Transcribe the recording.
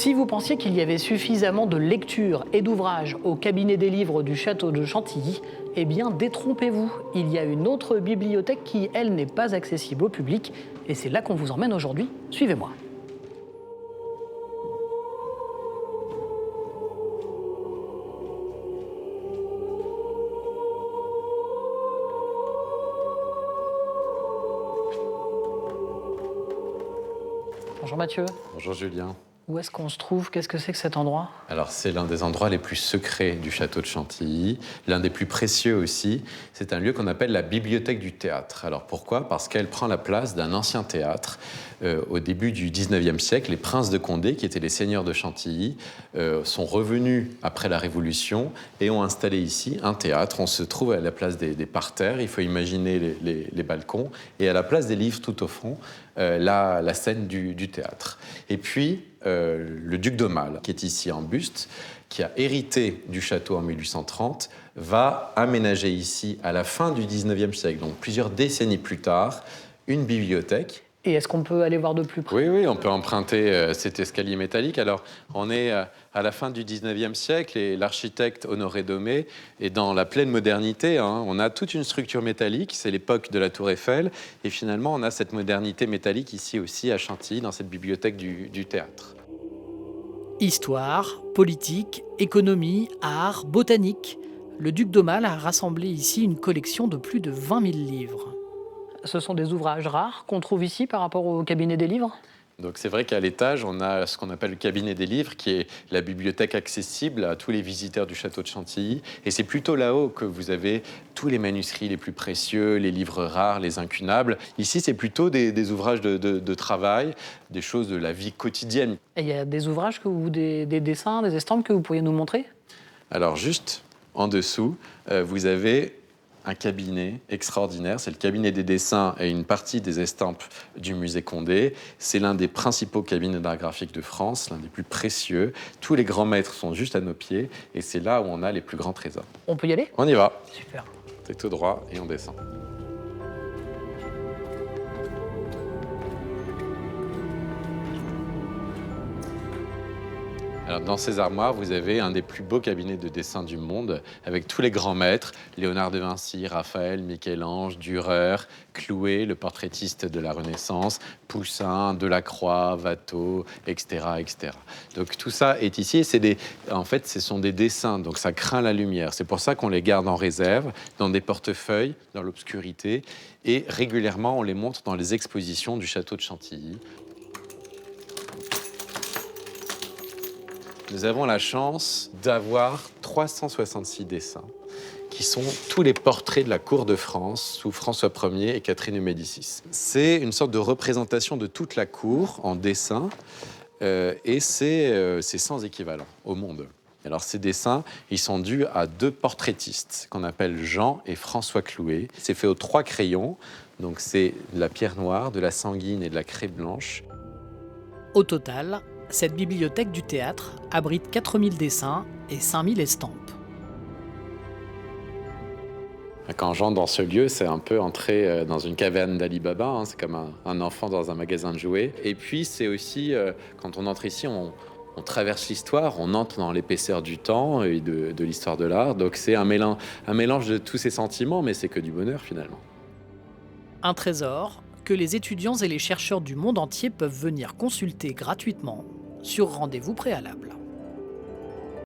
Si vous pensiez qu'il y avait suffisamment de lectures et d'ouvrages au cabinet des livres du château de Chantilly, eh bien détrompez-vous, il y a une autre bibliothèque qui, elle, n'est pas accessible au public, et c'est là qu'on vous emmène aujourd'hui. Suivez-moi. Bonjour Mathieu. Bonjour Julien. Où est-ce qu'on se trouve? Qu'est-ce que c'est que cet endroit? Alors c'est l'un des endroits les plus secrets du château de Chantilly, l'un des plus précieux aussi. C'est un lieu qu'on appelle la bibliothèque du théâtre. Alors pourquoi? Parce qu'elle prend la place d'un ancien théâtre. Au début du 19e siècle, les princes de Condé, qui étaient les seigneurs de Chantilly, sont revenus après la Révolution et ont installé ici un théâtre. On se trouve à la place des parterres, il faut imaginer les balcons, et à la place des livres tout au fond, la scène du théâtre. Et puis, le duc d'Aumale, qui est ici en buste, qui a hérité du château en 1830, va aménager ici, à la fin du 19e siècle, donc plusieurs décennies plus tard, une bibliothèque. Et est-ce qu'on peut aller voir de plus près? Oui, on peut emprunter cet escalier métallique. Alors, on est à la fin du 19e siècle et l'architecte Honoré Daumet est dans la pleine modernité. On a toute une structure métallique, c'est l'époque de la Tour Eiffel. Et finalement, on a cette modernité métallique ici aussi à Chantilly, dans cette bibliothèque du théâtre. Histoire, politique, économie, art, botanique. Le duc d'Aumale a rassemblé ici une collection de plus de 20 000 livres. Ce sont des ouvrages rares qu'on trouve ici par rapport au cabinet des livres? Donc c'est vrai qu'à l'étage, on a ce qu'on appelle le cabinet des livres, qui est la bibliothèque accessible à tous les visiteurs du château de Chantilly. Et c'est plutôt là-haut que vous avez tous les manuscrits les plus précieux, les livres rares, les incunables. Ici, c'est plutôt des ouvrages de travail, des choses de la vie quotidienne. Et il y a des ouvrages, des dessins, des estampes que vous pourriez nous montrer? Alors juste en dessous, vous avez un cabinet extraordinaire, c'est le cabinet des dessins et une partie des estampes du musée Condé. C'est l'un des principaux cabinets d'art graphique de France, l'un des plus précieux. Tous les grands maîtres sont juste à nos pieds et c'est là où on a les plus grands trésors. On peut y aller? On y va. Super. C'est tout droit et on descend. Alors, dans ces armoires, vous avez un des plus beaux cabinets de dessin du monde, avec tous les grands maîtres, Léonard de Vinci, Raphaël, Michel-Ange, Dürer, Clouet, le portraitiste de la Renaissance, Poussin, Delacroix, Watteau, etc., etc. Donc tout ça est ici, et en fait, ce sont des dessins, donc ça craint la lumière. C'est pour ça qu'on les garde en réserve, dans des portefeuilles, dans l'obscurité, et régulièrement, on les montre dans les expositions du château de Chantilly. Nous avons la chance d'avoir 366 dessins qui sont tous les portraits de la cour de France sous François Ier et Catherine de Médicis. C'est une sorte de représentation de toute la cour en dessin et c'est sans équivalent au monde. Alors ces dessins, ils sont dus à deux portraitistes qu'on appelle Jean et François Clouet. C'est fait aux 3 crayons, donc c'est de la pierre noire, de la sanguine et de la craie blanche. Au total, cette bibliothèque du théâtre abrite 4000 dessins et 5000 estampes. Quand j'entre dans ce lieu, c'est un peu entrer dans une caverne d'Ali Baba, c'est comme un enfant dans un magasin de jouets. Et puis c'est aussi, quand on entre ici, on traverse l'histoire, on entre dans l'épaisseur du temps et de l'histoire de l'art. Donc c'est un mélange de tous ces sentiments, mais c'est que du bonheur finalement. Un trésor que les étudiants et les chercheurs du monde entier peuvent venir consulter gratuitement sur rendez-vous préalable.